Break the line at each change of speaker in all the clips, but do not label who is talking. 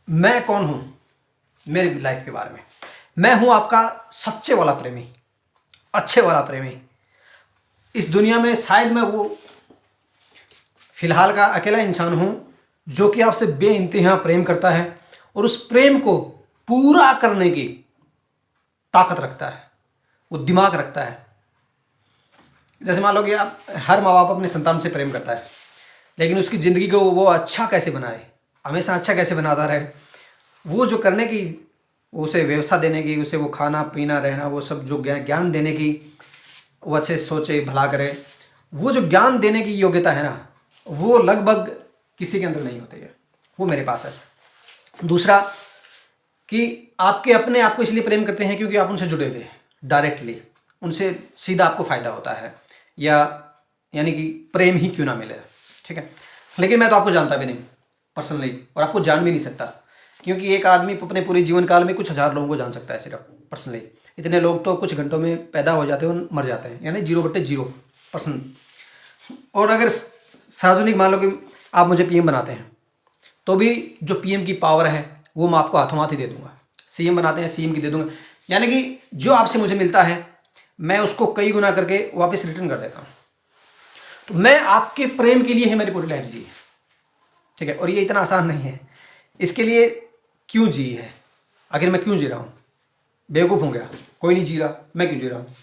मैं कौन हूं, मेरी लाइफ के बारे में। मैं हूं आपका सच्चे वाला प्रेमी, अच्छे वाला प्रेमी। इस दुनिया में शायद मैं वो फिलहाल का अकेला इंसान हूं जो कि आपसे बेइंतहा प्रेम करता है और उस प्रेम को पूरा करने की ताकत रखता है, वो दिमाग रखता है। जैसे मान लो कि आप, हर माँ बाप अपने संतान से प्रेम करता है, लेकिन उसकी ज़िंदगी को वो अच्छा कैसे बनाए, हमेशा अच्छा कैसे बनाता रहे, वो जो करने की, उसे व्यवस्था देने की, उसे वो खाना पीना रहना, वो सब जो ज्ञान देने की, वो अच्छे से सोचे भला करे, वो जो ज्ञान देने की योग्यता है ना, वो लगभग किसी के अंदर नहीं होती है, वो मेरे पास है। दूसरा कि आपके अपने आपको इसलिए प्रेम करते हैं क्योंकि आप उनसे जुड़े हुए हैं डायरेक्टली, उनसे सीधा आपको फ़ायदा होता है, या यानी कि प्रेम ही क्यों ना मिले, ठीक है। लेकिन मैं तो आपको जानता भी नहीं पर्सनली, और आपको जान भी नहीं सकता, क्योंकि एक आदमी अपने पूरे जीवन काल में कुछ हज़ार लोगों को जान सकता है सिर्फ पर्सनली। इतने लोग तो कुछ घंटों में पैदा हो जाते हैं और मर जाते हैं, यानी 0/0 और अगर सार्वजनिक मान लो कि आप मुझे पीएम बनाते हैं, तो भी जो पीएम की पावर है वो मैं आपको हाथों हाथ ही दे दूंगा। सीएम बनाते हैं, सीएम की दे दूंगा, यानी कि जो आपसे मुझे मिलता है मैं उसको कई गुना करके वापस रिटर्न कर देता हूँ। तो मैं आपके प्रेम के लिए ही मेरी पूरी लाइफ जी है, ठीक है। और ये इतना आसान नहीं है। इसके लिए क्यों जी है, आखिर मैं क्यों जी रहा हूँ, बेवकूफ़ हूँ क्या, कोई नहीं जी रहा, मैं क्यों जी रहा हूँ,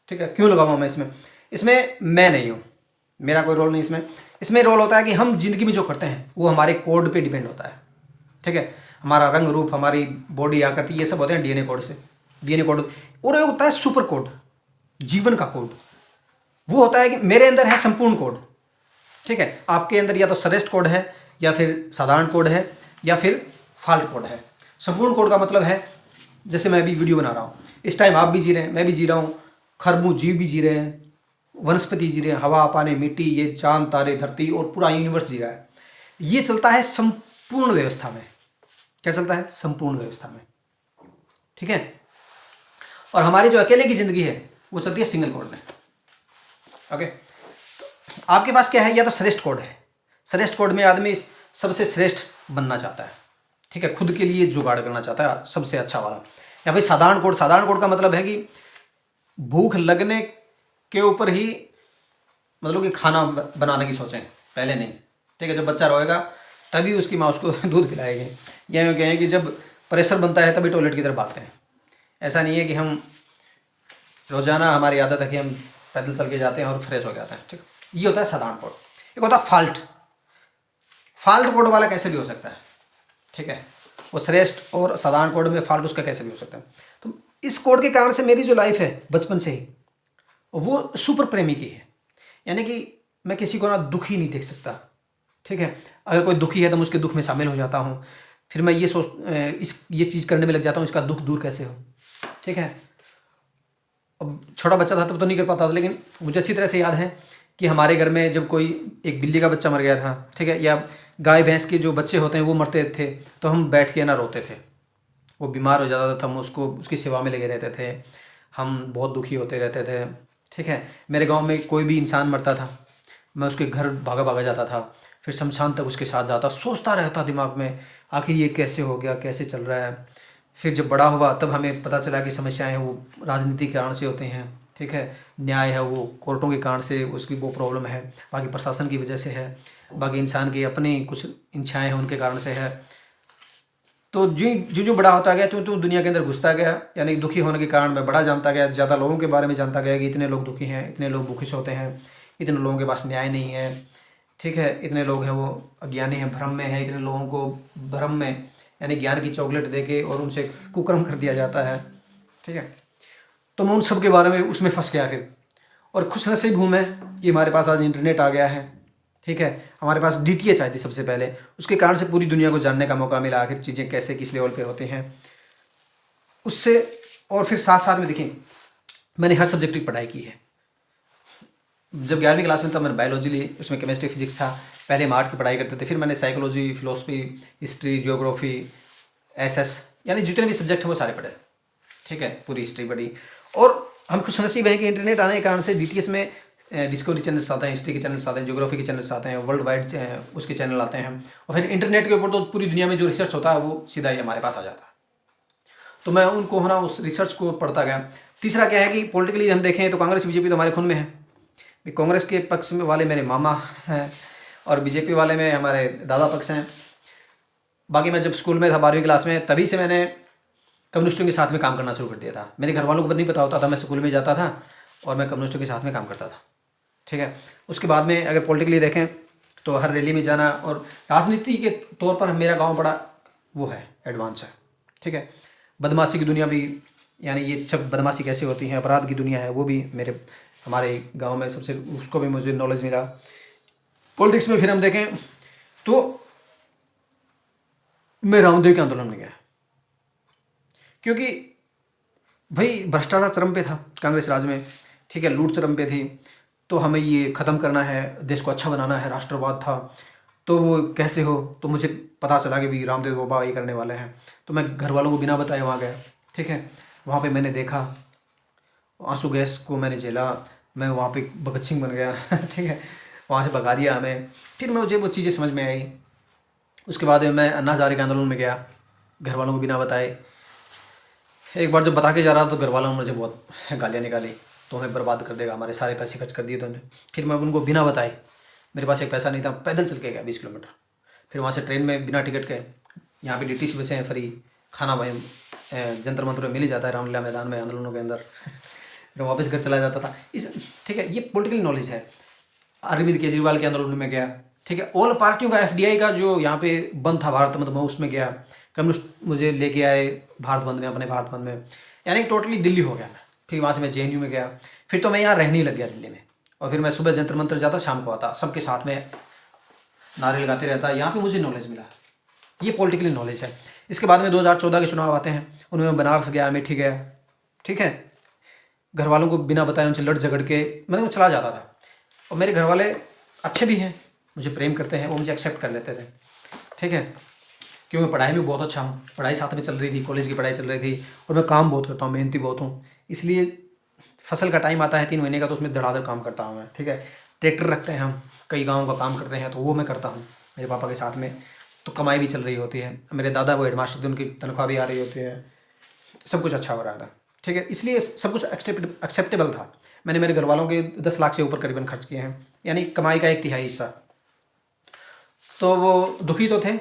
ठीक है। क्यों लगाऊँ मैं इसमें, इसमें मैं नहीं हूँ, मेरा कोई रोल नहीं इसमें। इसमें रोल होता है कि हम जिंदगी में जो करते हैं वो हमारे कोड पे डिपेंड होता है, ठीक है। हमारा रंग रूप, हमारी बॉडी आकृति, ये सब होते हैं डीएनए कोड से, डीएनए कोड। और एक होता है सुपर कोड, जीवन का कोड। वो होता है कि मेरे अंदर है संपूर्ण कोड, ठीक है। आपके अंदर या तो श्रेष्ठ कोड है, या फिर साधारण कोड है, या फिर फॉल्ट कोड है। संपूर्ण कोड का मतलब है, जैसे मैं अभी वीडियो बना रहा हूँ, इस टाइम आप भी जी रहे हैं, मैं भी जी रहा हूँ, खरबू जीव भी जी रहे हैं, वनस्पति जी रहे हैं, हवा पानी मिट्टी, ये चांद तारे धरती और पूरा यूनिवर्स जी रहा है। ये चलता है संपूर्ण व्यवस्था में। क्या चलता है? संपूर्ण व्यवस्था में, ठीक है। और हमारी जो अकेले की जिंदगी है वो चलती है सिंगल कोड में, ओके। तो आपके पास क्या है, या तो श्रेष्ठ कोड है। श्रेष्ठ कोड में आदमी सबसे श्रेष्ठ बनना चाहता है, ठीक है, खुद के लिए जुगाड़ करना चाहता है सबसे अच्छा वाला। या फिर साधारण कोड, साधारण कोड का मतलब है कि भूख लगने के ऊपर ही, मतलब कि खाना बनाने की सोचें, पहले नहीं, ठीक है। जब बच्चा रोएगा तभी उसकी माँ उसको दूध पिलाएगी। यह कहें कि जब प्रेशर बनता है तभी टॉयलेट की तरफ भागते हैं। ऐसा नहीं है कि हम रोज़ाना, हमारी आदत है कि हम पैदल चल के जाते हैं और फ्रेश हो जाते हैं, ठीक। ये होता है साधारण कोड। एक होता है फॉल्ट। फॉल्ट कोड वाला कैसे भी हो सकता है, ठीक है। वो श्रेष्ठ और साधारण कोड में फॉल्ट उसका कैसे भी हो सकता है। तो इस कोड के कारण से मेरी जो लाइफ है बचपन से ही वो सुपर प्रेमी की है, यानी कि मैं किसी को ना दुखी नहीं देख सकता, ठीक है। अगर कोई दुखी है तो मैं उसके दुख में शामिल हो जाता हूँ। फिर मैं ये चीज़ करने में लग जाता हूँ, इसका दुख दूर कैसे हो, ठीक है। अब छोटा बच्चा था तब तो नहीं कर पाता था, लेकिन मुझे अच्छी तरह से याद है कि हमारे घर में जब कोई एक बिल्ली का बच्चा मर गया था, ठीक है, या गाय भैंस के जो बच्चे होते हैं वो मरते थे, तो हम बैठ के ना रोते थे। वो बीमार हो जाता था, हम उसको उसकी सेवा में लगे रहते थे, हम बहुत दुखी होते रहते थे, ठीक है। मेरे गांव में कोई भी इंसान मरता था, मैं उसके घर भागा भागा जाता था, फिर शमशान तक उसके साथ जाता, सोचता रहता दिमाग में आखिर ये कैसे हो गया, कैसे चल रहा है। फिर जब बड़ा हुआ तब हमें पता चला कि समस्याएं वो राजनीति के कारण से होती हैं, ठीक है। न्याय है वो कोर्टों के कारण से उसकी वो प्रॉब्लम है, बाकी प्रशासन की वजह से है, बाकी इंसान की अपनी कुछ इच्छाएं हैं उनके कारण से है। तो जो बड़ा होता गया तो दुनिया के अंदर घुसता गया, यानी दुखी होने के कारण मैं बड़ा जानता गया, ज़्यादा लोगों के बारे में जानता गया कि इतने लोग दुखी हैं, इतने लोग भूखे सोते हैं, इतने लोगों के पास न्याय नहीं है, ठीक है। इतने लोग हैं वो अज्ञानी हैं, भ्रम में है, इतने लोगों को भ्रम में यानी ज्ञान की चॉकलेट दे के और उनसे कुकर्म कर दिया जाता है, ठीक है। तो मैं उन सब के बारे में उसमें फंस गया फिर। और खुश नसीब हूँ मैं कि हमारे पास आज इंटरनेट आ गया है, ठीक है। हमारे पास डीटीएच आई थी सबसे पहले, उसके कारण से पूरी दुनिया को जानने का मौका मिला आखिर चीज़ें कैसे किस लेवल पे होते हैं उससे। और फिर साथ साथ में देखें, मैंने हर सब्जेक्ट की पढ़ाई की है। जब 11वीं क्लास में था मैंने बायोलॉजी ली, उसमें केमिस्ट्री फिजिक्स था। पहले हम आर्ट की पढ़ाई करते थे, फिर मैंने psychology, philosophy, history, geography, SS, यानी जितने भी सब्जेक्ट हैं वो सारे पढ़े, ठीक है। पूरी हिस्ट्री पढ़ी। और हम खुश नसीब हैं कि इंटरनेट आने के कारण से डीटीएस में डिस्कवरी चैनल्स आते हैं, हिस्ट्री के चैनल्स आते हैं, ज्योग्राफी के चैनल्स आते हैं, वर्ल्ड वाइड उसके चैनल आते हैं, और फिर इंटरनेट के ऊपर तो पूरी दुनिया में जो रिसर्च होता है वो सीधा ही हमारे पास आ जाता है। तो मैं उनको है ना उस रिसर्च को पढ़ता गया। तीसरा क्या है कि पॉलिटिकली हम देखें तो कांग्रेस बीजेपी तो हमारे खून में है। कांग्रेस के पक्ष में वाले मेरे मामा हैं और बीजेपी वाले में हमारे दादा पक्ष हैं। बाकी मैं जब स्कूल में था 12वीं क्लास में, तभी से मैंने कम्युनिस्टों के साथ में काम करना शुरू कर दिया था। मेरे घर वालों को नहीं पता होता था, मैं स्कूल में जाता था और मैं कम्युनिस्टों के साथ में काम करता था। ठीक है। उसके बाद में अगर पॉलिटिकली देखें तो हर रैली में जाना, और राजनीति के तौर पर मेरा गाँव बड़ा वो है, एडवांस है। ठीक है। बदमाशी की दुनिया भी, यानी ये सब बदमाशी कैसे होती है, अपराध की दुनिया है, वो भी हमारे गांव में सबसे, उसको भी मुझे नॉलेज मिला। पॉलिटिक्स में फिर हम देखें तो मैं रामदेव के आंदोलन में गया, क्योंकि भाई भ्रष्टाचार चरम पे था कांग्रेस राज में। ठीक है। लूट चरम पे थी, तो हमें ये ख़त्म करना है, देश को अच्छा बनाना है, राष्ट्रवाद था। तो वो कैसे हो, तो मुझे पता चला कि भी रामदेव बाबा ये करने वाले हैं। तो मैं घर वालों को बिना बताए वहाँ गया। ठीक है। वहाँ पे मैंने देखा, आंसू गैस को मैंने झेला, मैं वहाँ पे भगत सिंह बन गया। ठीक है। वहाँ से भगा दिया हमें। फिर मुझे वो चीज़ें समझ में आई। उसके बाद मैं अन्ना हज़ारे के आंदोलन में गया, घर वालों को बिना बताए। एक बार जब बता के जा रहा था तो घर वालों ने मुझे बहुत गालियाँ निकाली, तो हमें बर्बाद कर देगा, हमारे सारे पैसे खर्च कर दिए तूने। फिर मैं उनको बिना बताए, मेरे पास एक पैसा नहीं था, पैदल चल के गया 20 किलोमीटर। फिर वहाँ से ट्रेन में बिना टिकट के, यहाँ पे DTC बसें हैं फ्री, खाना भाई जंतर मंतर में मिल ही जाता है रामलीला मैदान में आंदोलनों के अंदर। फिर वापस घर चला जाता था। ठीक है, ये पॉलिटिकल नॉलेज है। अरविंद केजरीवाल के आंदोलन में गया। ठीक है। ऑल पार्टियों का FDI का जो यहाँ पे बंद था भारत बंद, मैं उसमें गया। कम्युनिस्ट मुझे लेके आए भारत बंद में, अपने भारत बंद में, यानी टोटली दिल्ली हो गया मैं। फिर वहाँ से मैं JNU में गया। फिर तो मैं यहाँ रहने लग गया दिल्ली में, और फिर मैं सुबह जंतर मंतर जाता, शाम को आता, सबके साथ में नारे लगाते रहता। यहाँ पे मुझे नॉलेज मिला, ये पॉलिटिकल नॉलेज है। इसके बाद में 2014 के चुनाव आते हैं, उनमें मैं बनारस गया, अमेठी गया। ठीक है। घर वालों को बिना बताए उनसे लड़ झगड़ के मैं वो चला जाता था। और मेरे घर वाले अच्छे भी हैं, मुझे प्रेम करते हैं, वो मुझे एक्सेप्ट कर लेते थे। ठीक है। क्योंकि मैं पढ़ाई में बहुत अच्छा हूँ, पढ़ाई साथ में चल रही थी, कॉलेज की पढ़ाई चल रही थी, और मैं काम बहुत करता हूँ, मेहनती बहुत हूँ। इसलिए फसल का टाइम आता है 3 महीने का, तो उसमें धड़ाधड़ काम करता हूँ मैं। ठीक है। ट्रैक्टर रखते हैं हम, कई गाँवों का काम करते हैं, तो वो मैं करता हूँ मेरे पापा के साथ में। तो कमाई भी चल रही होती है। मेरे दादा वो हेडमास्टर थे, उनकी तनख्वाह भी आ रही होती है, सब कुछ अच्छा हो रहा था। ठीक है। इसलिए सब कुछ एक्सेप्टेबल था। मैंने मेरे घर वालों के 10 लाख से ऊपर करीबन खर्च किए हैं, यानी कमाई का 1/3 हिस्सा। तो वो दुखी तो थे,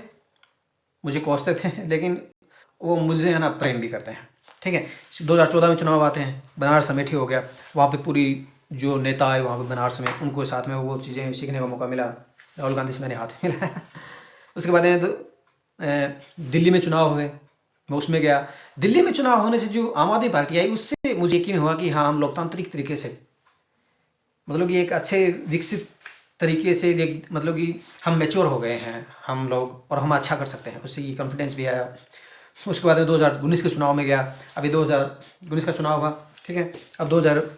मुझे कोसते थे, लेकिन वो मुझे है ना प्रेम भी करते हैं। ठीक है। 2014 में चुनाव आते हैं, बनारस अमेठी हो गया। वहाँ पे पूरी जो नेता है वहाँ पे बनारस में, उनको साथ में वो चीज़ें सीखने का मौका मिला। राहुल गांधी से मैंने हाथ मिलाया। उसके बाद में दिल्ली में चुनाव हुए, मैं उसमें गया। दिल्ली में चुनाव होने से जो आम आदमी पार्टी आई, उससे मुझे यकीन हुआ कि हाँ, हम लोकतांत्रिक तरीके से, मतलब कि एक अच्छे विकसित तरीके से मतलब कि हम मैच्योर हो गए हैं हम लोग, और हम अच्छा कर सकते हैं, उससे ये कॉन्फिडेंस भी आया। उसके बाद 2019 के चुनाव में गया। अभी 2019 का चुनाव हुआ। ठीक है। अब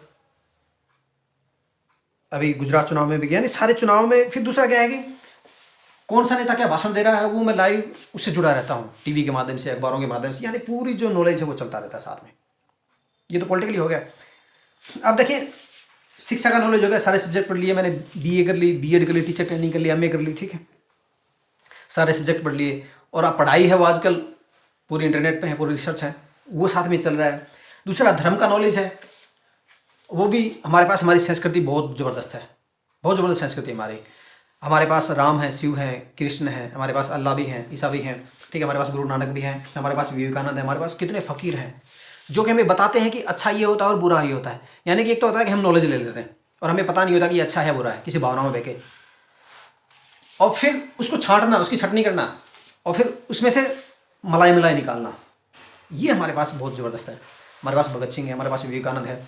अभी गुजरात चुनाव में भी गया, नहीं सारे चुनाव में। फिर दूसरा क्या है कि कौन सा नेता क्या भाषण दे रहा है, वो मैं लाइव उससे जुड़ा रहता हूँ, टीवी के माध्यम से, अखबारों के माध्यम से, यानी पूरी जो नॉलेज है वो चलता रहता है साथ में। ये तो पॉलिटिकली हो गया। अब देखिए, शिक्षा का नॉलेज हो गया, सारे सब्जेक्ट पढ़ लिए मैंने, BA कर ली, B.Ed कर ली, टीचर ट्रेनिंग कर ली, MA कर ली। ठीक है। सारे सब्जेक्ट पढ़ लिए, और अब पढ़ाई है वो आजकल पूरी इंटरनेट पे है, पूरी रिसर्च है, वो साथ में चल रहा है। दूसरा धर्म का नॉलेज है, वो भी हमारे पास। हमारी संस्कृति बहुत ज़बरदस्त है, बहुत ज़बरदस्त संस्कृति हमारे पास राम है, शिव है, कृष्ण है, हमारे पास अल्लाह भी हैं, ईसा भी हैं। ठीक है। हमारे पास गुरु नानक भी हैं, हमारे पास विवेकानंद है, हमारे पास कितने फ़कीर हैं जो कि हमें बताते हैं कि अच्छा ये होता है और बुरा ये होता है। यानी कि एक तो होता है कि हम नॉलेज ले लेते हैं और हमें पता नहीं होता कि ये अच्छा है बुरा है, किसी भावनाओं में बहके, और फिर उसको छांटना, उसकी छटनी करना, और फिर उसमें से मलाई मलाई निकालना, ये हमारे पास बहुत ज़बरदस्त है। हमारे पास भगत सिंह है, हमारे पास विवेकानंद है।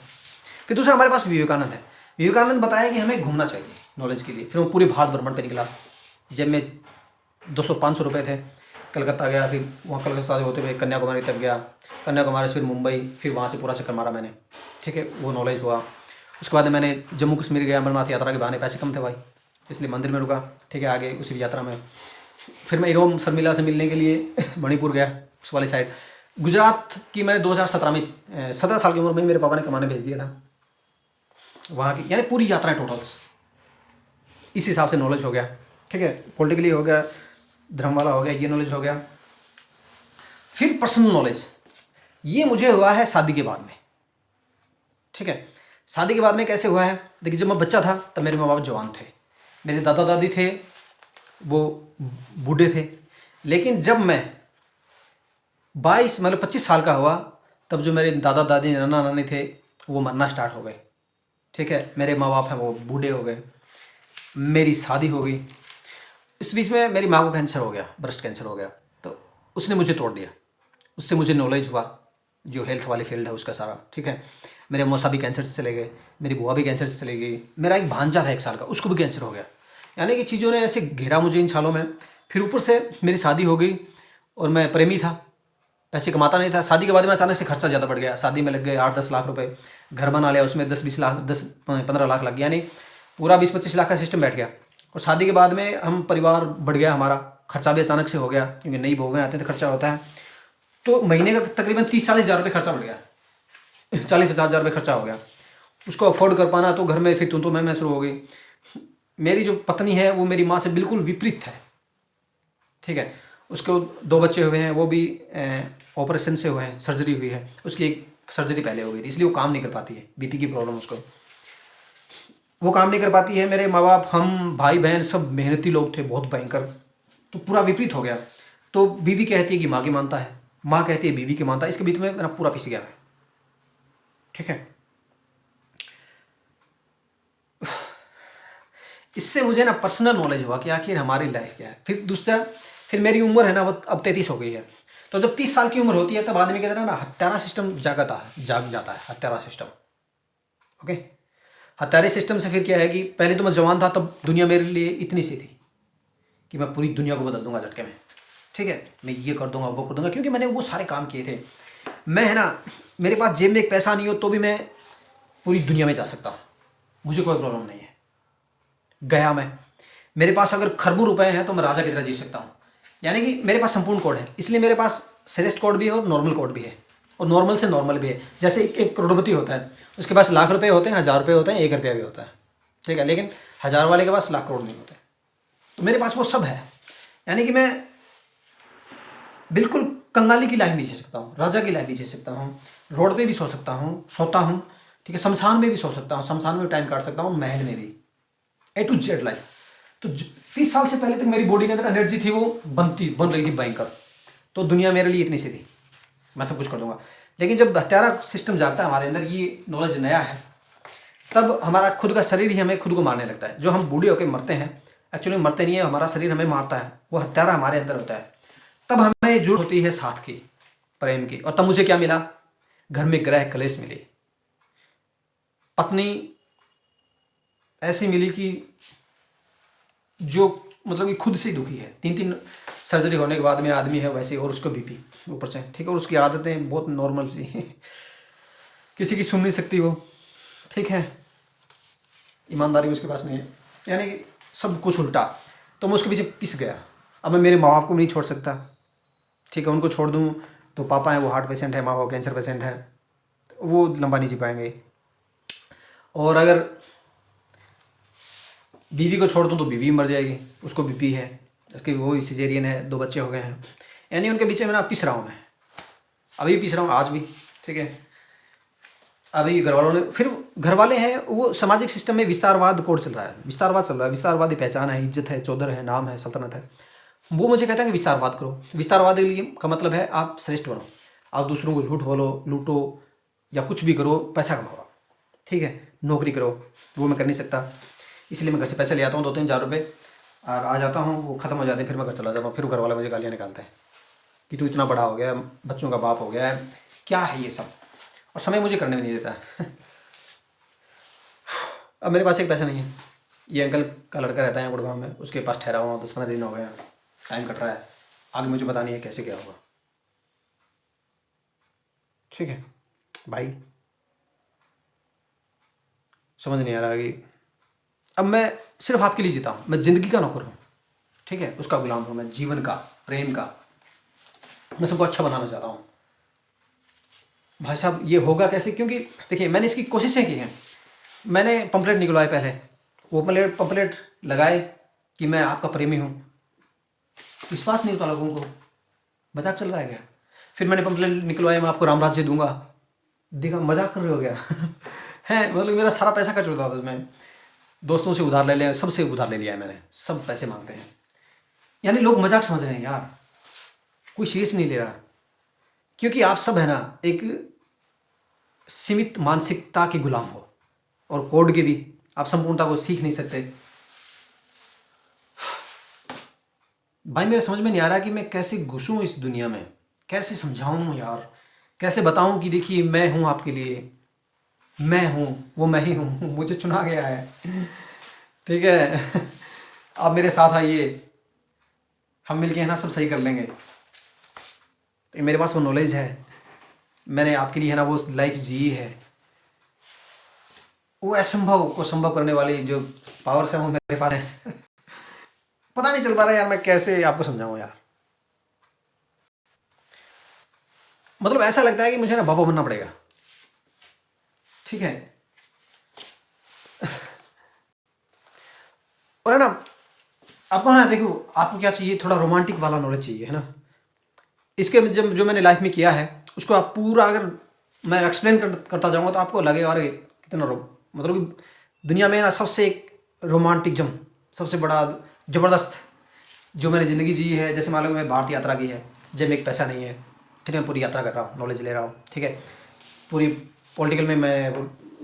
फिर दूसरा हमारे पास विवेकानंद है। विवेकानंद बताया कि हमें घूमना चाहिए नॉलेज के लिए। फिर वो पूरे भारत भ्रमण पर निकला। जब में 200-500 रुपये थे, कलकत्ता गया, फिर वहाँ कलकत्ता से होते हुए कन्याकुमारी तक गया, कन्याकुमारी से फिर मुंबई, फिर वहाँ से पूरा चक्कर मारा मैंने। ठीक है। वो नॉलेज हुआ। उसके बाद मैंने जम्मू कश्मीर गया, अमरनाथ यात्रा के बहाने, पैसे कम थे भाई, इसलिए मंदिर में रुका। ठीक है। आगे उसी यात्रा में फिर मैं इरोम शर्मिला से मिलने के लिए मणिपुर गया, उस वाली साइड। गुजरात की मैंने 2017 में 17 साल की उम्र में मेरे पापा ने कमाने भेज दिया था। वहाँ की, यानी पूरी यात्रा टोटल्स इस हिसाब से नॉलेज हो गया। ठीक है, पॉलिटिकली हो गया, धर्म वाला हो गया, ये नॉलेज हो गया। फिर पर्सनल नॉलेज, ये मुझे हुआ है शादी के बाद में। ठीक है, शादी के बाद में कैसे हुआ है? देखिए, जब मैं बच्चा था तब मेरे माँ बाप जवान थे, मेरे दादा दादी थे वो बूढ़े थे। लेकिन जब मैं 22 मतलब 25 साल का हुआ तब जो मेरे दादा दादी नाना नानी थे वो मरना स्टार्ट हो गए। ठीक है, मेरे माँ बाप हैं वो बूढ़े हो गए, मेरी शादी हो गई। इस बीच में मेरी माँ को कैंसर हो गया, ब्रेस्ट कैंसर हो गया, तो उसने मुझे तोड़ दिया। उससे मुझे नॉलेज हुआ जो हेल्थ वाली फील्ड है उसका सारा। ठीक है, मेरे मौसा भी कैंसर से चले गए, मेरी बुआ भी कैंसर से चली गई, मेरा एक भांजा था 1 साल का, उसको भी कैंसर हो गया। यानी कि चीज़ों ने ऐसे घेरा मुझे इन सालों में। फिर ऊपर से मेरी शादी हो गई और मैं प्रेमी था, पैसे कमाता नहीं था। शादी के बाद में अचानक से खर्चा ज़्यादा बढ़ गया, शादी में लग गए 8-10 लाख रुपए, घर बना लिया उसमें 10-20 लाख, 10-15 लाख लग गया, यानी पूरा 20-25 लाख का सिस्टम बैठ गया। और शादी के बाद में हम परिवार बढ़ गया, हमारा खर्चा भी अचानक से हो गया, क्योंकि नई बहुएं आते हैं तो खर्चा होता है। तो महीने का तकरीबन 30-40 हज़ार रुपये खर्चा बढ़ गया, 40-50 हज़ार रुपये खर्चा हो गया। उसको अफोर्ड कर पाना तो घर में फिर तो मैं शुरू हो गई। मेरी जो पत्नी है वो मेरी माँ से बिल्कुल विपरीत है। ठीक है, उसको 2 बच्चे हुए हैं, वो भी ऑपरेशन से हुए हैं, सर्जरी हुई है उसकी, एक सर्जरी पहले हो गई थी, इसलिए वो काम नहीं कर पाती है, बीपी की प्रॉब्लम उसको, वो काम नहीं कर पाती है। मेरे माँ बाप, हम भाई बहन सब मेहनती लोग थे, बहुत भयंकर। तो पूरा विपरीत हो गया। तो बीवी कहती है कि माँ की मानता है, माँ कहती है बीवी की मानता है, इसके बीच में मेरा पूरा पिस गया मैं। ठीक है, इससे मुझे ना पर्सनल नॉलेज हुआ कि आखिर हमारी लाइफ क्या है। फिर दूसरा, फिर मेरी उम्र है ना वो अब 33 हो गई है। तो जब 30 साल की उम्र होती है तब आदमी के अंदर ना हत्यारा सिस्टम जाग जाता है, हत्यारा सिस्टम। ओके, हत्यारे सिस्टम से फिर क्या है कि पहले तो मैं जवान था तब दुनिया मेरे लिए इतनी सी थी कि मैं पूरी दुनिया को बदल दूंगा झटके में। ठीक है, मैं ये कर दूंगा वो कर दूंगा, क्योंकि मैंने वो सारे काम किए थे। मैं है ना, मेरे पास जेब में एक पैसा नहीं हो तो भी मैं पूरी दुनिया में जा सकता हूँ, मुझे कोई प्रॉब्लम नहीं है। गया मैं, मेरे पास अगर खरबों रुपए हैं तो मैं राजा की तरह जी सकता हूँ। यानी कि मेरे पास संपूर्ण कोड है, इसलिए मेरे पास श्रेष्ठ कोड भी है और नॉर्मल कोड भी है, और नॉर्मल से नॉर्मल भी है। जैसे एक करोड़पति होता है, उसके पास लाख रुपए होते हैं, 1000 रुपये होते हैं, 1 रुपया भी होता है। ठीक है, लेकिन 1000 वाले के पास लाख करोड़ नहीं होते। तो मेरे पास वो सब है, यानी कि मैं बिल्कुल कंगाली की लाइफ भी जी सकता हूँ, राजा की लाइफ भी जी सकता हूँ, रोड पे भी सो सकता हूँ, सोता हूँ। ठीक है, शमशान में भी सो सकता हूँ, शमशान में भी टाइम काट सकता हूँ, महल में भी, A to Z लाइफ। तो 30 साल से पहले तक मेरी बॉडी के अंदर एनर्जी थी, वो बन रही थी भयंकर। तो दुनिया मेरे लिए इतनी सी थी, मैं सब कुछ कर दूंगा। लेकिन जब हत्यारा सिस्टम जागता है हमारे अंदर, ये नॉलेज नया है, तब हमारा खुद का शरीर ही हमें खुद को मारने लगता है। जो हम बूढ़े होकर मरते हैं, एक्चुअली मरते नहीं है, हमारा शरीर हमें मारता है, वो हत्यारा हमारे अंदर होता है। तब हमें जरूरत होती है साथ की, प्रेम की। और तब मुझे क्या मिला? घर में ग्रह कलेश मिली, पत्नी ऐसी मिली कि जो मतलब कि खुद से ही दुखी है। 3-3 सर्जरी होने के बाद में आदमी है वैसे, और उसको बीपी ऊपर से। ठीक है, और उसकी आदतें बहुत नॉर्मल सी किसी की सुन नहीं सकती वो। ठीक है, ईमानदारी उसके पास नहीं है, यानी कि सब कुछ उल्टा। तो मैं उसके पीछे पिस गया। अब मैं मेरे माँ बाप को भी नहीं छोड़ सकता। ठीक है, उनको छोड़ दूँ तो पापा हैं वो हार्ट पेशेंट है, माँ बाप कैंसर पेशेंट है, वो लंबा नहीं जी पाएंगे। और अगर बीवी को छोड़ दूँ तो बीवी मर जाएगी, उसको बीपी है, उसकी वो सिजेरियन है, 2 बच्चे हो गए हैं। यानी उनके बीच में ना पिस रहा हूँ मैं, अभी पिस रहा हूँ आज भी। ठीक है, अभी घर वालों ने, फिर घर वाले हैं वो सामाजिक सिस्टम में विस्तारवाद कोड चल रहा है, विस्तारवाद चल रहा है। विस्तारवादी पहचान है, इज्जत है, चौधर है, नाम है, सल्तनत है। वो मुझे कहता है कि विस्तारवाद करो। विस्तारवाद के लिए का मतलब है आप श्रेष्ठ बनो, आप दूसरों को झूठ बोलो, लूटो या कुछ भी करो, पैसा कमाओ। ठीक है, नौकरी करो। वो मैं कर नहीं सकता, इसलिए मैं घर से पैसे ले आता हूँ 2-3 हज़ार रुपये, और आ जाता हूँ, वो ख़त्म हो जाते हैं, फिर मैं घर चला जाता हूँ। फिर घर वाले मुझे गालियाँ निकालते हैं कि तू इतना बड़ा हो गया, बच्चों का बाप हो गया है, क्या है ये सब, और समय मुझे करने में नहीं देता है। अब मेरे पास एक पैसा नहीं है। ये अंकल का लड़का रहता है गुड़गांव में, उसके पास ठहरा हुआ 10-15 दिन हो गए हैं, टाइम कट रहा है, आगे मुझे पता नहीं है कैसे क्या होगा। ठीक है भाई, समझ नहीं आ रहा कि अब मैं सिर्फ आपके लिए जीता हूँ, मैं ज़िंदगी का नौकर हूँ। ठीक है, उसका गुलाम हूँ मैं, जीवन का, प्रेम का। मैं सबको अच्छा बनाना चाहता हूँ। भाई साहब, ये होगा कैसे? क्योंकि देखिए, मैंने इसकी कोशिशें की हैं। मैंने पंपलेट निकलवाए पहले, वो पंपलेट लगाए कि मैं आपका प्रेमी हूँ। विश्वास नहीं होता लोगों को, मजाक चल रहा है क्या। फिर मैंने पंपलेट निकलवाए, मैं आपको राम राज्य दूंगा। देखा मजाक कर रहे हो गया है, मतलब मेरा सारा पैसा खर्च होता था उसमें। दोस्तों से उधार ले लिया, सबसे उधार ले लिया है मैंने, सब पैसे मांगते हैं। यानी लोग मजाक समझ रहे हैं यार, कोई सीरियस नहीं ले रहा। क्योंकि आप सब है ना एक सीमित मानसिकता के गुलाम हो, और कोड के भी आप संपूर्णता को सीख नहीं सकते। भाई मेरे समझ में नहीं आ रहा कि मैं कैसे घुसूं इस दुनिया में, कैसे समझाऊं यार, कैसे बताऊं कि देखिए मैं हूं आपके लिए, मैं हूं, वो मैं ही हूं, मुझे चुना गया है। ठीक है आप मेरे साथ आइए, हम मिलके है ना सब सही कर लेंगे। तो मेरे पास वो नॉलेज है, मैंने आपके लिए है ना वो लाइफ जी है। वो असंभव को संभव करने वाली जो पावर्स है वो मेरे पास है। पता नहीं चल पा रहा यार, मैं कैसे आपको समझाऊं यार। मतलब ऐसा लगता है कि मुझे ना बाबा बनना पड़ेगा। ठीक है और है ना आपको ना, देखो आपको क्या चाहिए, थोड़ा रोमांटिक वाला नॉलेज चाहिए है ना। इसके जब जो मैंने लाइफ में किया है उसको आप पूरा अगर मैं एक्सप्लेन करता जाऊंगा तो आपको लगेगा अरे कितना मतलब कि दुनिया में ना सबसे एक रोमांटिक सबसे बड़ा ज़बरदस्त जो मैंने ज़िंदगी जी है। जैसे मान लो मैं भारत यात्रा की है, जब मेरे पैसा नहीं है, फिर मैं पूरी यात्रा कर रहा हूँ, नॉलेज ले रहा हूँ। ठीक है, पूरी पॉलिटिकल में मैं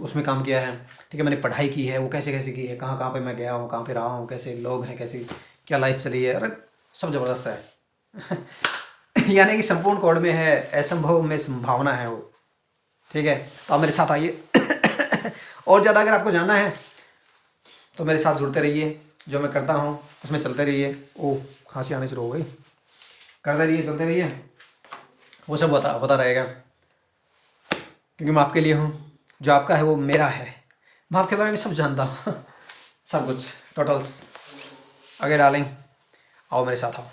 उसमें काम किया है। ठीक है, मैंने पढ़ाई की है, वो कैसे कैसे की है, कहाँ कहाँ पे मैं गया हूँ, कहाँ पे रहा हूँ, कैसे लोग हैं, कैसी क्या लाइफ चली है, अरे सब ज़बरदस्त है। यानी कि संपूर्ण कोड में है, असंभव में संभावना है वो। ठीक है, तो आप मेरे साथ आइए। और ज़्यादा अगर आपको जानना है तो मेरे साथ जुड़ते रहिए, जो मैं करता हूँ उसमें चलते रहिए। ओह खांसी आने शुरू हो गई, करते रहिए, चलते रहिए, वो सब होता रहेगा। क्योंकि मैं आपके लिए हूँ, जो आपका है वो मेरा है। मैं आपके बारे में सब जानता हूँ। सब कुछ टोटल्स। अगर डार्लिंग आओ मेरे साथ आओ।